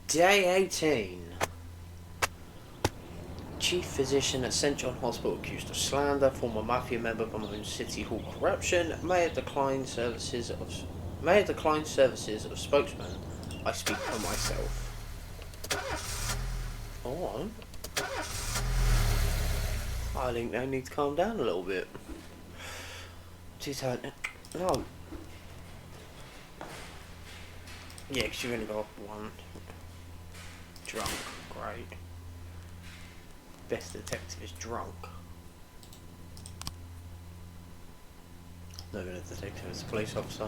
Day 18. Chief physician at St John Hospital accused of slander, former mafia member behind City Hall corruption, Mayor declined services of spokesman. I speak for myself. Alright. I think they need to calm down a little bit. No. Yeah, because you've only got one. Drunk. Great. Best detective is drunk. No, a detective is a police officer.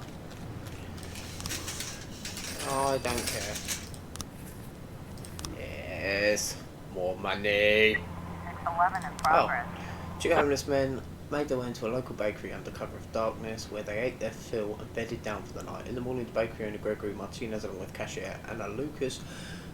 I don't care. Yes. More money. 611 in progress. Two homeless men made their way into a local bakery under cover of darkness, where they ate their fill and bedded down for the night. In the morning, the bakery owner Gregory Martinez, along with cashier Anna Lucas,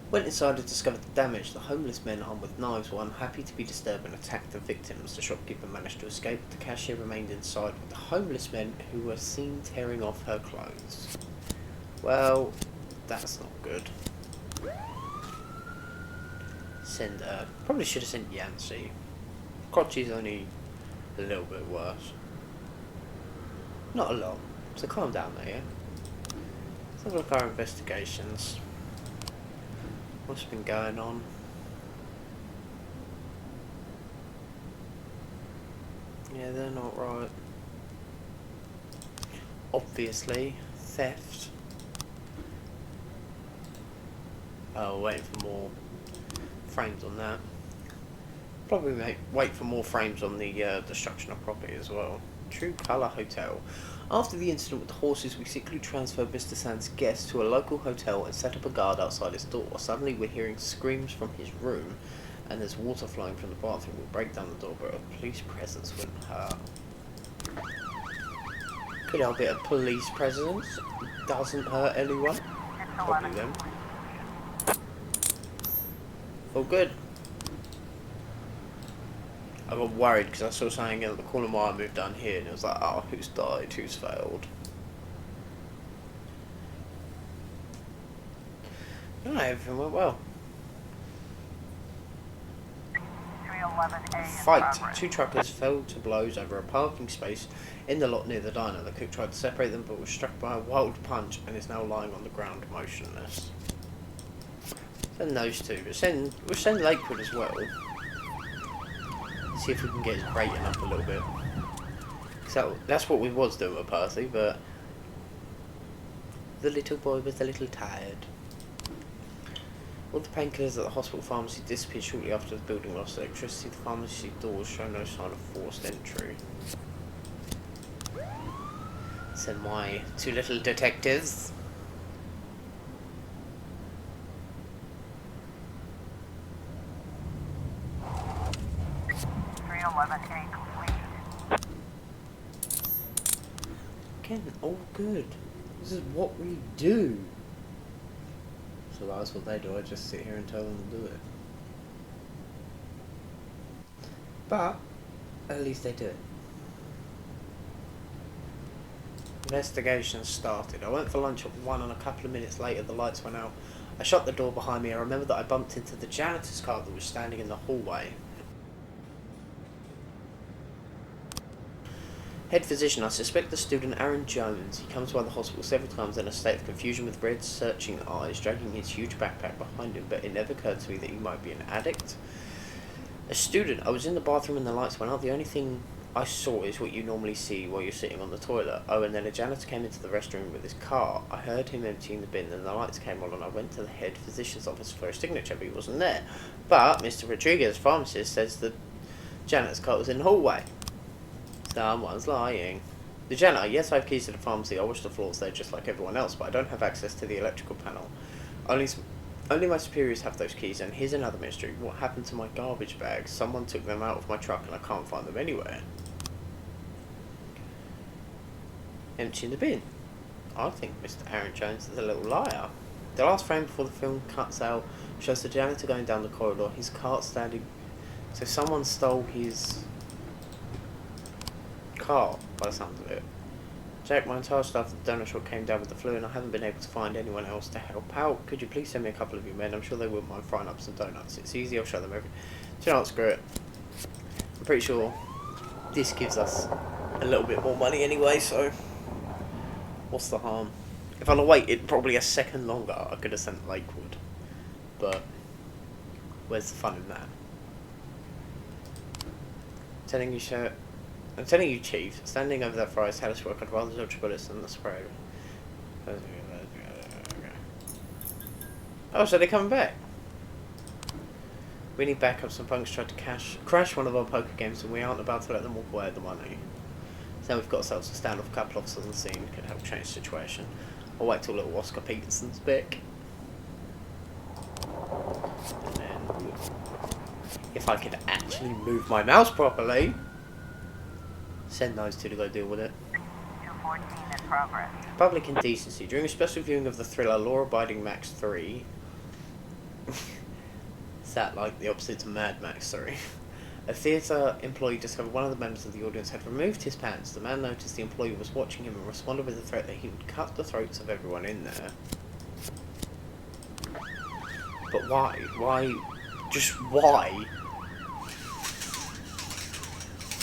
went inside and discovered the damage. The homeless men, armed with knives, were unhappy to be disturbed and attacked the victims. The shopkeeper managed to escape. The cashier remained inside with the homeless men, who were seen tearing off her clothes. Well, that's not good. Probably should have sent Yancy. Crotchy's only a little bit worse. Not a lot. So calm down there, yeah? Let's have a look at our investigations. What's been going on? Yeah, they're not right. Obviously, theft. Oh, waiting for more frames on that. Probably wait for more frames on the destruction of property as well. True Colour Hotel. After the incident with the horses, we secretly transferred Mr. Sand's guest to a local hotel and set up a guard outside his door. Suddenly we're hearing screams from his room and there's water flowing from the bathroom. We'll break down the door, but a police presence wouldn't hurt. Could help it, a police presence doesn't hurt anyone. Probably them. All good. I got worried because I saw something at the corner while I moved down here and it was like, oh, who's died, who's failed. No, everything went well. 311A Fight. Two truckers fell to blows over a parking space in the lot near the diner. The cook tried to separate them but was struck by a wild punch and is now lying on the ground motionless. Send those two, but we'll send Lakewood as well. See if we can get his rating up a little bit. So that's what we was doing with Percy, but the little boy was a little tired. All the painkillers at the hospital pharmacy disappeared shortly after the building lost electricity. The pharmacy doors show no sign of forced entry. Send my two little detectives. 311A complete. Again, all good. This is what we do. So that's what they do. I just sit here and tell them to do it. But at least they do it. Investigation started. I went for lunch at 1 and a couple of minutes later the lights went out. I shut the door behind me. I remember that I bumped into the janitor's car that was standing in the hallway. Head physician, I suspect the student Aaron Jones. He comes by the hospital several times in a state of confusion with red searching eyes, dragging his huge backpack behind him, but it never occurred to me that he might be an addict. A student, I was in the bathroom and the lights went out. The only thing I saw is what you normally see while you're sitting on the toilet. Oh, and then a janitor came into the restroom with his car. I heard him emptying the bin, and the lights came on, and I went to the head physician's office for a signature, but he wasn't there. But Mr. Rodriguez, pharmacist, says the janitor's car was in the hallway. Someone's lying. The janitor, yes, I have keys to the pharmacy. I wash the floors there just like everyone else, but I don't have access to the electrical panel. Only my superiors have those keys, and here's another mystery. What happened to my garbage bags? Someone took them out of my truck and I can't find them anywhere. Emptying the bin. I think Mr. Aaron Jones is a little liar. The last frame before the film cuts out shows the janitor going down the corridor, his cart standing. So someone stole his car, by the sound of it. Jack, my entire staff at the donut shop came down with the flu and I haven't been able to find anyone else to help out. Could you please send me a couple of your men? I'm sure they wouldn't mind frying up some donuts. It's easy, I'll show them everything. Do you know what, screw it. I'm pretty sure this gives us a little bit more money anyway, so what's the harm? If I'd have waited probably a second longer, I could have sent Lakewood. But where's the fun in that? I'm telling you, Chief, standing over that fry's hellish work, I'd rather dodge bullets than the spray. Oh, so they're coming back. We need backup. Some punks tried to crash one of our poker games and we aren't about to let them walk away with the money. So now we've got ourselves a standoff. A couple officers on the scene could help change the situation. I'll wait till little Oscar Peterson's back. And then, if I could actually move my mouse properly, send those two to go deal with it. 214 in progress. Public indecency. During a special viewing of the thriller Law Abiding Max 3... Is that like the opposite to Mad Max 3? A theatre employee discovered one of the members of the audience had removed his pants. The man noticed the employee was watching him and responded with the threat that he would cut the throats of everyone in there. But why? Why? Just why?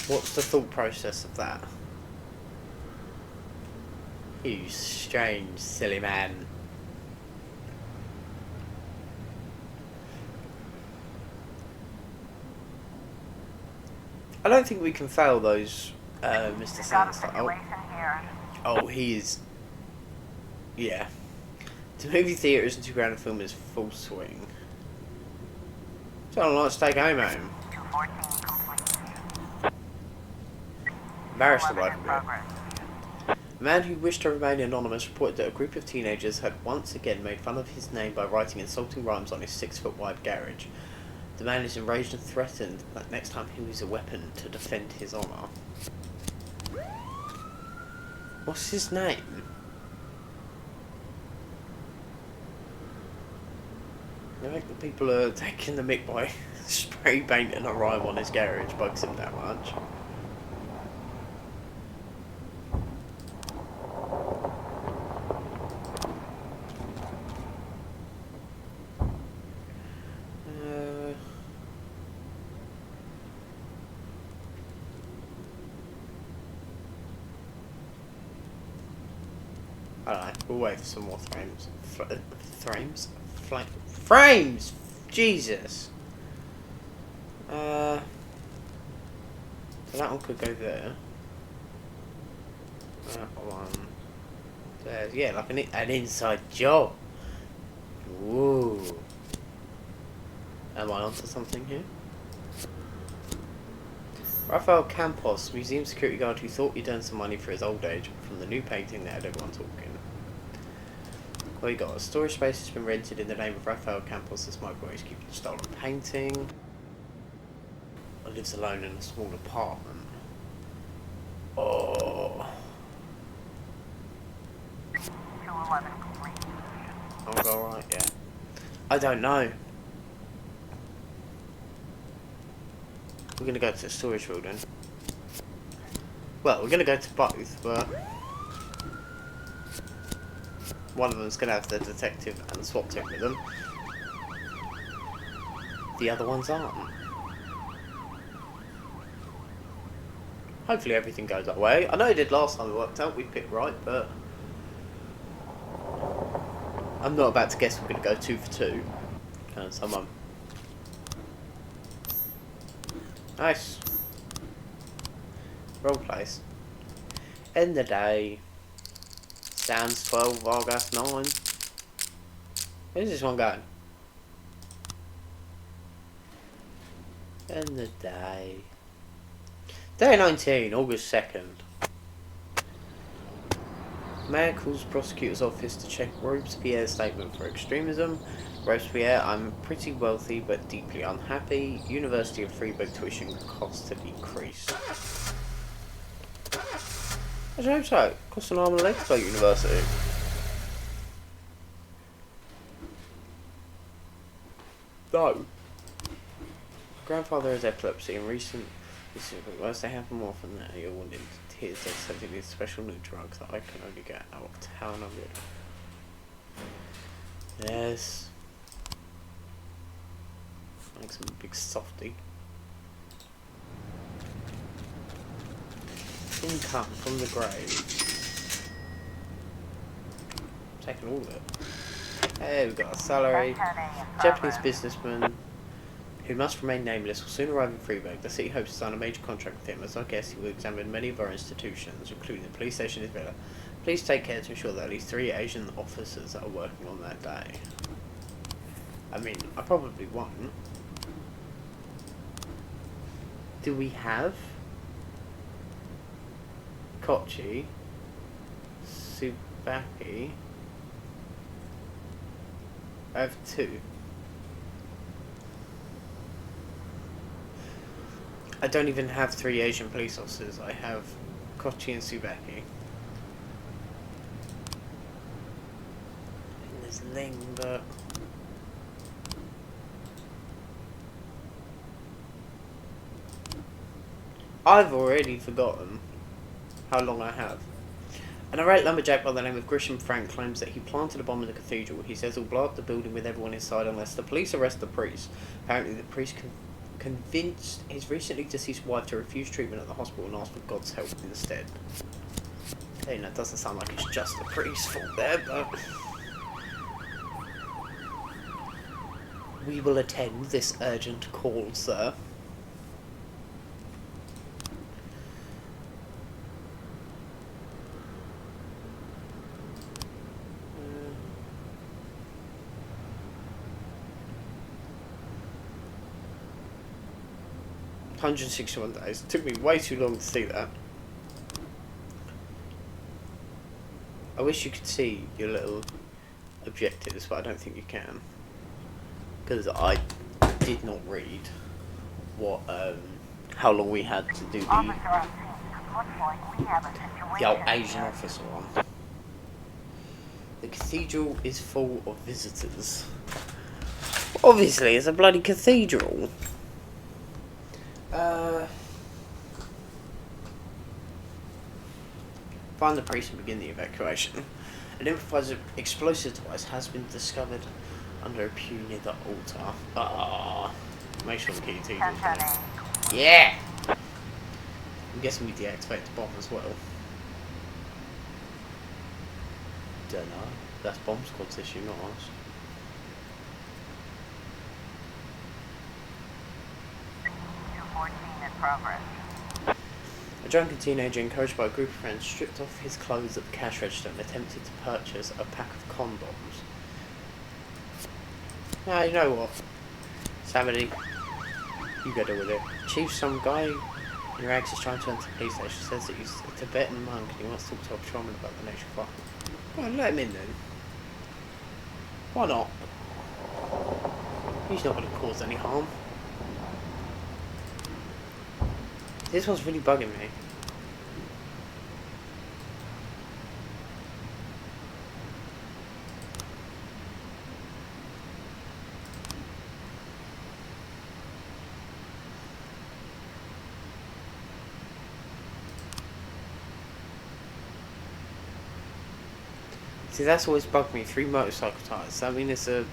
What's the thought process of that? You strange, silly man. I don't think we can fail those, Mr. Sanders. Oh, he is. Yeah. The movie theatre isn't too grand a film is full swing. So I don't like to stay home. 214 complete. Embarrassed to 11 in life progress. A man who wished to remain anonymous reported that a group of teenagers had once again made fun of his name by writing insulting rhymes on his 6-foot-wide garage. The man is enraged and threatened that next time he uses a weapon to defend his honour. What's his name? I think the people are taking the mick by spray painting a rhyme on his garage bugs him that much. Alright, we'll wait for some more frames. Frames! Jesus! So that one could go there. That one. There's, yeah, like an inside job. Woo. Am I onto something here? Rafael Campos, museum security guard who thought he'd earned some money for his old age from the new painting that had everyone talking. Well, you got a storage space has been rented in the name of Rafael Campos. The smoke boy is keeping a stolen painting. Or lives alone in a small apartment. Oh. 211 complete. I'll go right, yeah. I don't know. We're going to go to the storage building. Well, we're going to go to both, but one of them's going to have the detective and the SWAT team with them. The other ones aren't. Hopefully everything goes that way. I know it did last time it worked out. We picked right, but I'm not about to guess we're going to go 2 for 2. Someone. Nice. Role plays. End the day. Sounds 12, August 9. Where's this one going? End the day. Day 19, August 2nd. Mayor calls prosecutor's office to check Robespierre's statement for extremism. Robespierre, I'm pretty wealthy but deeply unhappy. University of Freiburg tuition costs to decrease. I hope so. Costs an arm and a leg to go to university. No. Grandfather has epilepsy and recent worse they happen more often than you're wanting to Here's something with special new drugs that I can only get out of town of it. Yes. Like some big softy. Income from the grave. Taking all of it. Hey, we've got a salary. Japanese businessman who must remain nameless will soon arrive in Freiburg. The city hopes to sign a major contract with him. As I guess, he will examine many of our institutions, including the police station in Villa. Please take care to ensure that at least 3 Asian officers are working on that day. I mean, I probably won't. Do we have Kochi, Tsubaki? I have 2. I don't even have 3 Asian police officers. I have Kochi and Tsubaki. And there's Ling, but I've already forgotten how long I have. An irate lumberjack by the name of Grisham Frank claims that he planted a bomb in the cathedral. He says he'll blow up the building with everyone inside unless the police arrest the priest. Apparently the priest convinced his recently deceased wife to refuse treatment at the hospital and ask for God's help instead. Hey, that doesn't sound like it's just the priest's fault there, but we will attend this urgent call, sir. 161 days. It took me way too long to see that. I wish you could see your little objectives, but I don't think you can. Because I did not read what, how long we had to do the old Asian officer one. The cathedral is full of visitors. Obviously, it's a bloody cathedral. Find the priest and begin the evacuation. An improvised explosive device has been discovered under a pew near the altar. Make sure the key to yeah! I'm guessing we deactivate the bomb as well. Dunno. That's bomb squad's issue, not ours. Progress. A drunken teenager, encouraged by a group of friends, stripped off his clothes at the cash register and attempted to purchase a pack of condoms. Now, you know what? Samity, you go deal with it. Chief, some guy in rags is trying to enter the police station. Says that he's a Tibetan monk and he wants to talk to a patrolman about the next fire. Go on, let him in then. Why not? He's not going to cause any harm. This one's really bugging me. See, that's always bugged me. 3 motorcycle tyres. Does that mean it's a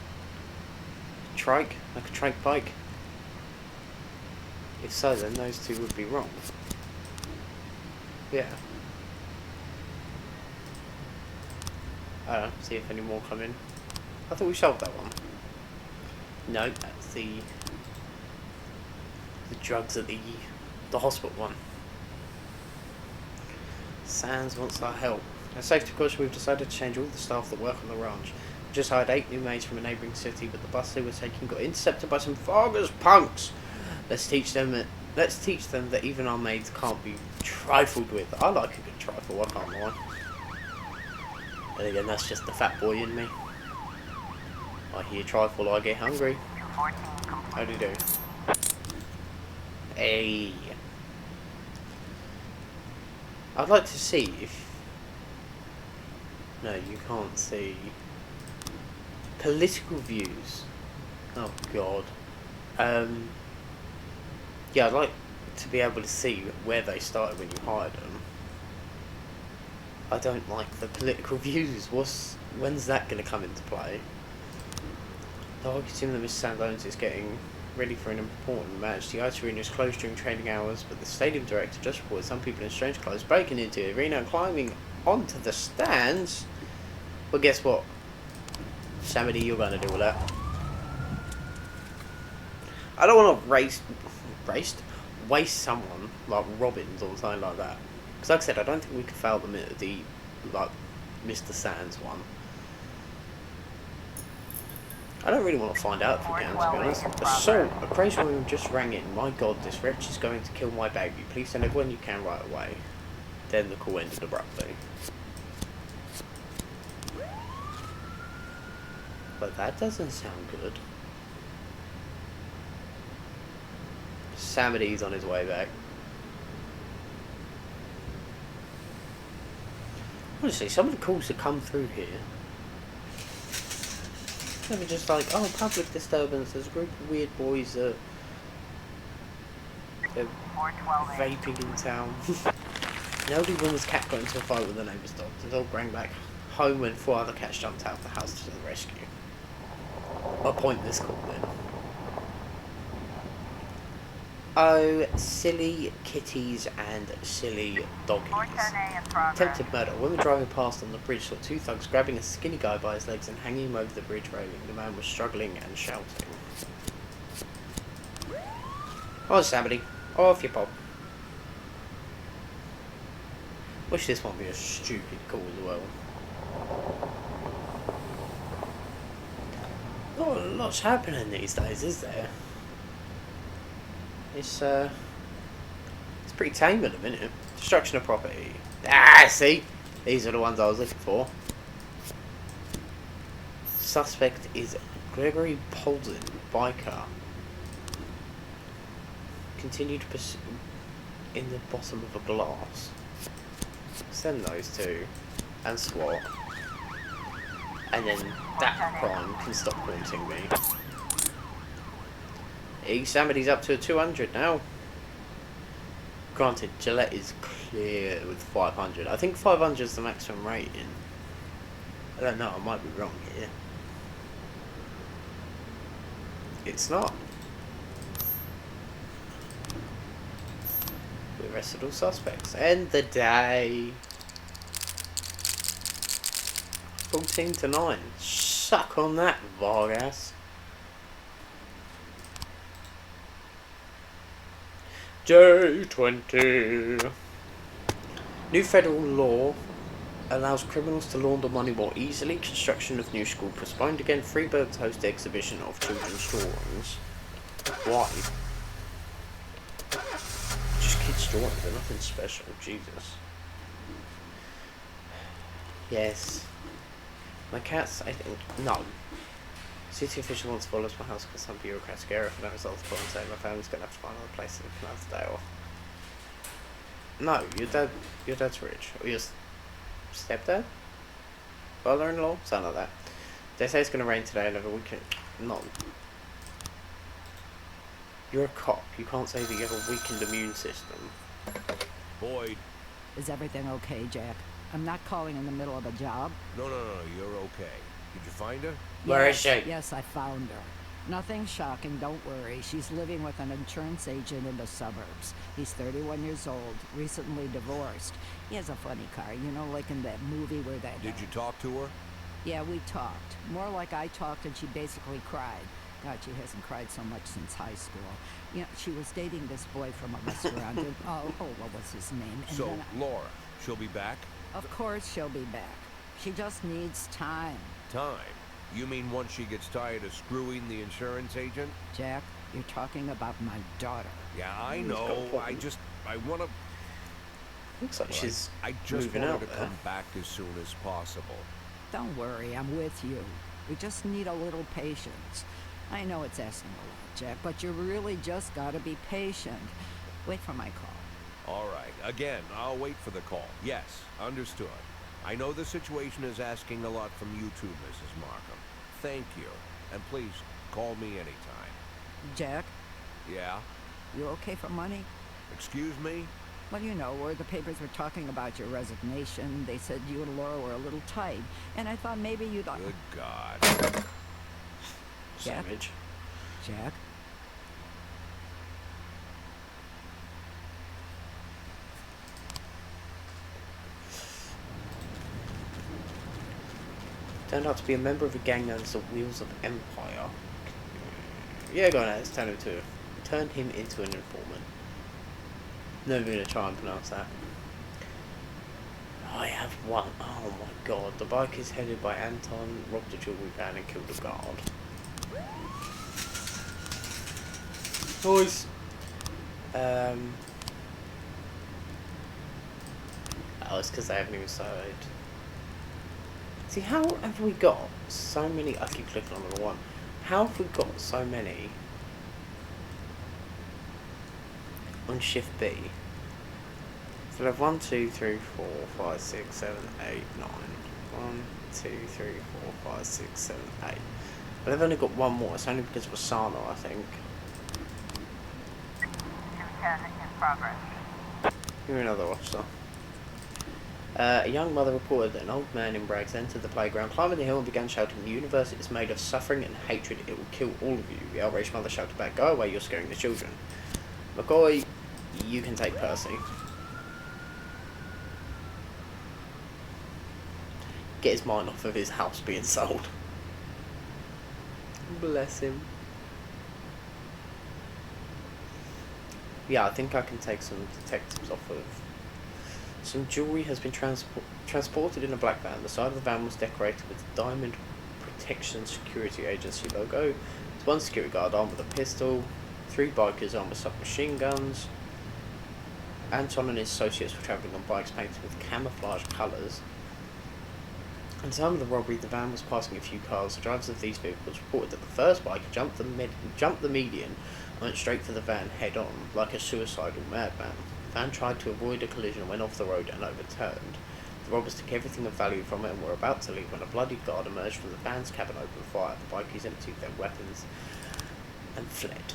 trike? Like a trike bike? If so, then those 2 would be wrong. Yeah. I don't know, see if any more come in. I thought we solved that one. No, that's the drugs at the hospital one. Sands wants our help. As safety precaution, we've decided to change all the staff that work on the ranch. We just hired 8 new maids from a neighbouring city, but the bus they were taking got intercepted by some Vargas punks. Let's teach them that even our maids can't be trifled with. I like a good trifle, I can't lie. And again, that's just the fat boy in me. I hear trifle, I get hungry. How do you do? Hey. I'd like to see if... No, you can't see. Political views. Oh, God. Yeah, I'd like to be able to see where they started when you hired them. I don't like the political views. When's that going to come into play? The hockey team that Mr. Sandones is getting ready for an important match. The ice arena is closed during training hours, but the stadium director just reported some people in strange clothes breaking into the arena and climbing onto the stands. But guess what? Samity, you're going to deal with that. I don't want to waste someone like Robbins or something like that. Because like I said, I don't think we could fail them at the like Mr. Sands one. I don't really want to find out if we can, to be honest. Assault! A crazy woman just rang in. My god, this wretch is going to kill my baby. Please send everyone you can right away. Then the call ended abruptly. But that doesn't sound good. Samity's on his way back. Honestly, some of the calls that come through here, they're just like, oh, public disturbance, there's a group of weird boys that they're vaping in town. An elderly woman's cat got into a fight with the neighbour's dog. The dog ran back home when 4 other cats jumped out of the house to the rescue. What point this call then? Oh, silly kitties and silly doggies. Attempted murder. A woman driving past on the bridge saw 2 thugs grabbing a skinny guy by his legs and hanging him over the bridge railing. The man was struggling and shouting. Oh, Samity. Off your pop. Wish this won't be a stupid call as well. Not a lot's happening these days, is there? It's pretty tame at the minute. Destruction of property. Ah, see? These are the ones I was looking for. Suspect is Gregory Polden, biker. Continued pursuit in the bottom of a glass. Send those two. And SWAT. And then that crime can stop haunting me. Samity's up to a 200 now. Granted, Gillette is clear with 500. I think 500 is the maximum rating. I don't know, I might be wrong here. It's not. We arrested all suspects. End the day. 14-9. Suck on that, Vargas. J20. New federal law allows criminals to launder money more easily. Construction of new school postponed again. Freeburg's host exhibition of children's drawings. Why? Just kids' drawings, they're nothing special. Jesus. Yes. My cat's, I think, no. City official wants to follow my house because some bureaucrats scare for no results, but I'm saying my family's going to have to find another place and can have the day off. No, your dad's rich. Or your stepdad? Father-in-law? Something like that. They say it's going to rain today and over the weekend. No. You're a cop. You can't say that you have a weakened immune system. Boyd. Is everything okay, Jack? I'm not calling in the middle of a job. No, you're okay. Did you find her? Where is she? Yes, I found her. Nothing shocking, don't worry. She's living with an insurance agent in the suburbs. He's 31 years old, recently divorced. He has a funny car, you know, like in that movie where that... Did you talk to her? Yeah, we talked. More like I talked and she basically cried. God, she hasn't cried so much since high school. You know, she was dating this boy from a restaurant. And, what was his name? And so, then Laura, she'll be back? Of course she'll be back. She just needs time. Time? You mean once she gets tired of screwing the insurance agent? Jack, you're talking about my daughter. Yeah, I know. I want to... Looks like she's I just moving want out her to there. come back as soon as possible. Don't worry, I'm with you. We just need a little patience. I know it's asking a lot, Jack, but you really just gotta be patient. Wait for my call. All right. Again, I'll wait for the call. Yes, understood. I know the situation is asking a lot from you too, Mrs. Markham. Thank you. And please, call me anytime. Jack, Yeah? you okay for money? Excuse me? Well, you know, where the papers were talking about your resignation, they said you and Laura were a little tight, and I thought maybe you'd... Good God. Jack? Savage. Jack? Turned out to be a member of a gang known as the Wheels of Empire. Yeah, go on, let's turn him into an informant. Never gonna try and pronounce that. I have one. Oh my god, the bike is headed by Anton, robbed a jewelry van and killed a guard. Boys. Oh, it's because they haven't even started. See, how have we got so many? I keep clicking on the one. How have we got so many on shift B? So we have 1, 2, 3, 4, 5, 6, 7, 8, 9. 1, 2, 3, 4, 5, 6, 7, 8. But they've only got one more. It's only because of Asana, I think. 210 in progress. Here another officer. A young mother reported that an old man in rags entered the playground, climbed the hill and began shouting, "The universe is made of suffering and hatred. It will kill all of you." The outraged mother shouted back, "Go away, you're scaring the children." McCoy, you can take Percy. Get his mind off of his house being sold. Bless him. Yeah, I think I can take some detectives off of. Some jewellery has been transported in a black van. The side of the van was decorated with the Diamond Protection Security Agency logo. There's one security guard armed with a pistol, 3 bikers armed with submachine guns. Anton and his associates were travelling on bikes painted with camouflage colours. At the time of the robbery, the van was passing a few cars. The drivers of these vehicles reported that the first biker jumped the median and went straight for the van head-on, like a suicidal madman. The van tried to avoid a collision and went off the road and overturned. The robbers took everything of value from it and were about to leave when a bloodied guard emerged from the van's cabin, opened fire. The bikies emptied their weapons and fled.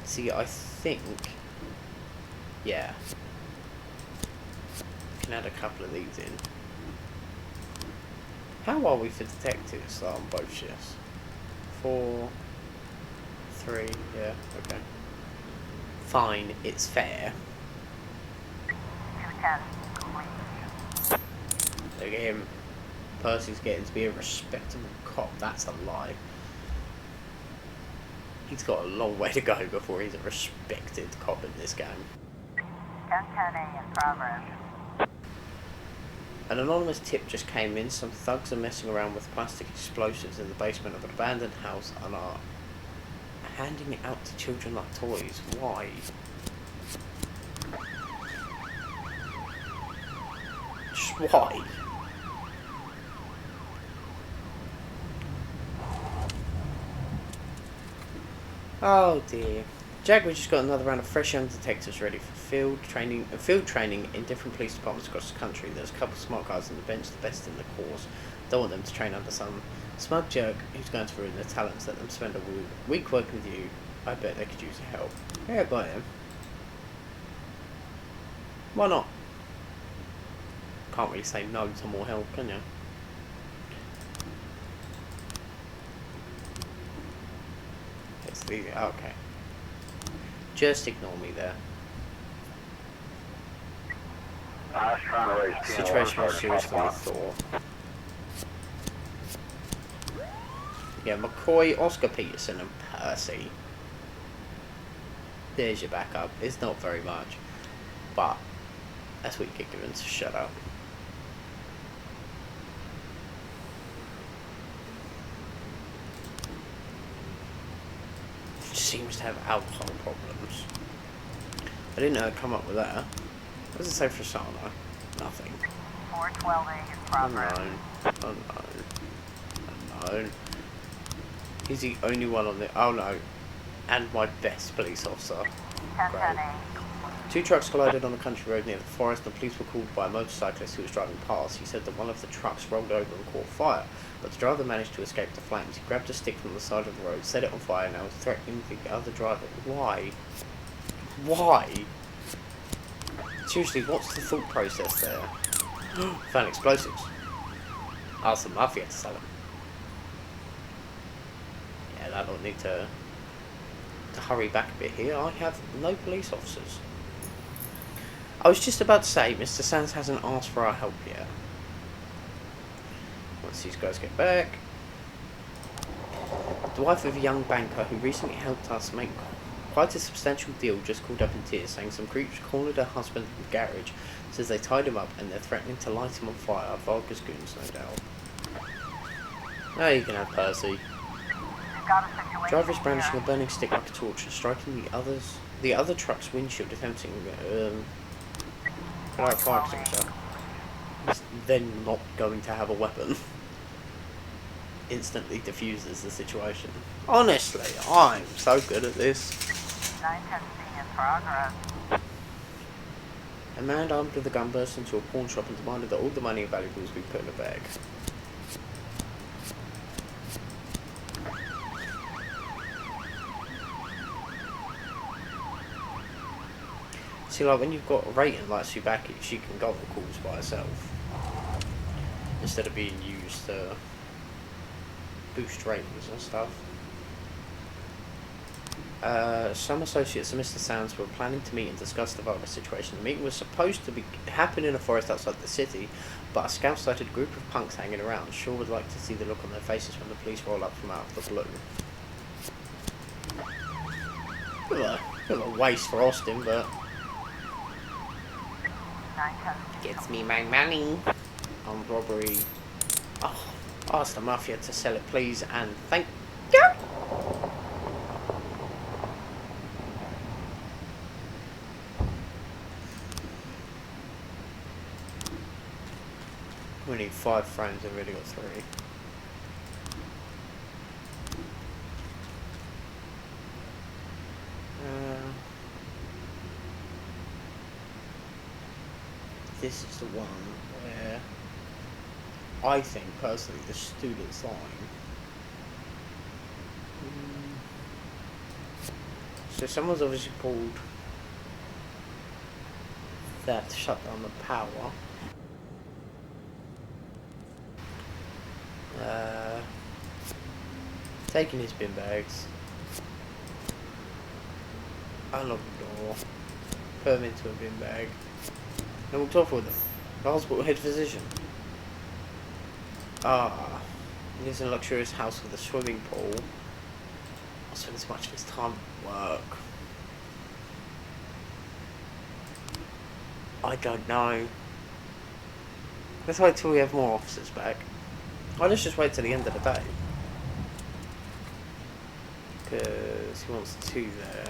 See, I think... yeah. We can add a couple of these in. How are we for detectives on both shifts? 4, 3, yeah, okay. Fine, it's fair. 210 complete. Look at him. Percy's getting to be a respectable cop. That's a lie. He's got a long way to go before he's a respected cop in this game. 1010A in progress. An anonymous tip just came in. Some thugs are messing around with plastic explosives in the basement of an abandoned house and are handing it out to children like toys. Why? Just why? Oh dear. Jaguar just got another round of fresh young detectives ready for field training in different police departments across the country. There's a couple of smart guys on the bench, the best in the course. Don't want them to train under some smug jerk who's going to ruin their talents. Let them spend a week working with you. I bet they could use your help. Yeah, buy him. Why not? Can't really say no to more help, can you? It's the okay. Just ignore me there. I was trying to raise Situation more serious than we thought. Yeah, McCoy, Oscar Peterson, and Percy. There's your backup. It's not very much, but that's what you get given to shut up. Seems to have alcohol problems. I didn't know I'd come up with that. What does it say for Sana? Nothing. 412A in progress. Unknown. Unknown. He's the only one on the... oh no. And my best police officer. 1010A. 2 trucks collided on a country road near the forest. The police were called by a motorcyclist who was driving past. He said that one of the trucks rolled over and caught fire, but the driver managed to escape the flames. He grabbed a stick from the side of the road, set it on fire, and now was threatening the other driver. Why? Why? Seriously, what's the thought process there? Found explosives. Ask the mafia to sell them. Yeah, that'll need to hurry back a bit here. I have no police officers. I was just about to say, Mr. Sands hasn't asked for our help yet. Once these guys get back. The wife of a young banker who recently helped us make quite a substantial deal just called up in tears, saying some creeps cornered her husband in the garage, says they tied him up and they're threatening to light him on fire. Vargas goons, no doubt. Now you can have Percy. We've got a situation Driver is brandishing a here. burning stick like a torch, striking the other truck's windshield, attempting like a fire extinguisher. He's then not going to have a weapon. Instantly diffuses the situation. Honestly, I'm so good at this. 910C in progress. A man armed with a gun burst into a pawn shop and demanded that all the money and valuables be put in a bag. See, like when you've got a rating like Tsubaki, she can go on the calls by herself instead of being used to boost ratings and stuff. Some associates of Mr. Sands were planning to meet and discuss the Vargas situation. The meeting was supposed to happen in a forest outside the city, but a scout-sighted group of punks hanging around. Shaw would like to see the look on their faces when the police roll up from out of the blue. Bit of a waste for Austin, but 910C. gets me my money on robbery. Oh, ask the mafia to sell it, please, and thank you. We need 5 frames, I've already got 3. This is the one where I think, personally, the student's lying. So someone's obviously pulled that to shut down the power. Taking his bin bags. Unlock the door. Put him into a bin bag. And walked off with him. The hospital head physician. He lives in a luxurious house with a swimming pool. Not spend as much of his time at work. I don't know. Let's wait till we have more officers back. Oh, let's just wait till the end of the day. Because he wants 2 there.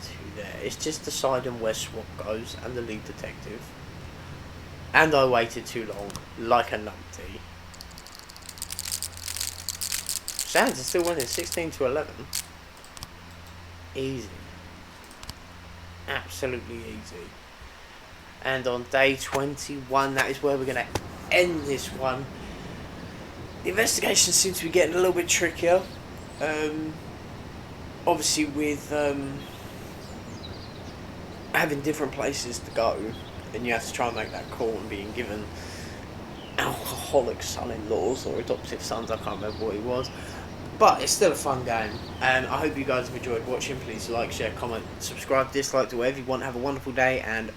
2 there. It's just deciding where SWAT goes and the lead detective. And I waited too long, like a numpty. Sands is still winning 16-11. Easy. Absolutely easy. And on day 21, that is where we're going to end this one. The investigation seems to be getting a little bit trickier. Obviously with having different places to go, and you have to try and make that call, and being given alcoholic son-in-laws or adoptive sons, I can't remember what he was. But it's still a fun game, and I hope you guys have enjoyed watching. Please like, share, comment, subscribe, dislike, do whatever you want. Have a wonderful day, and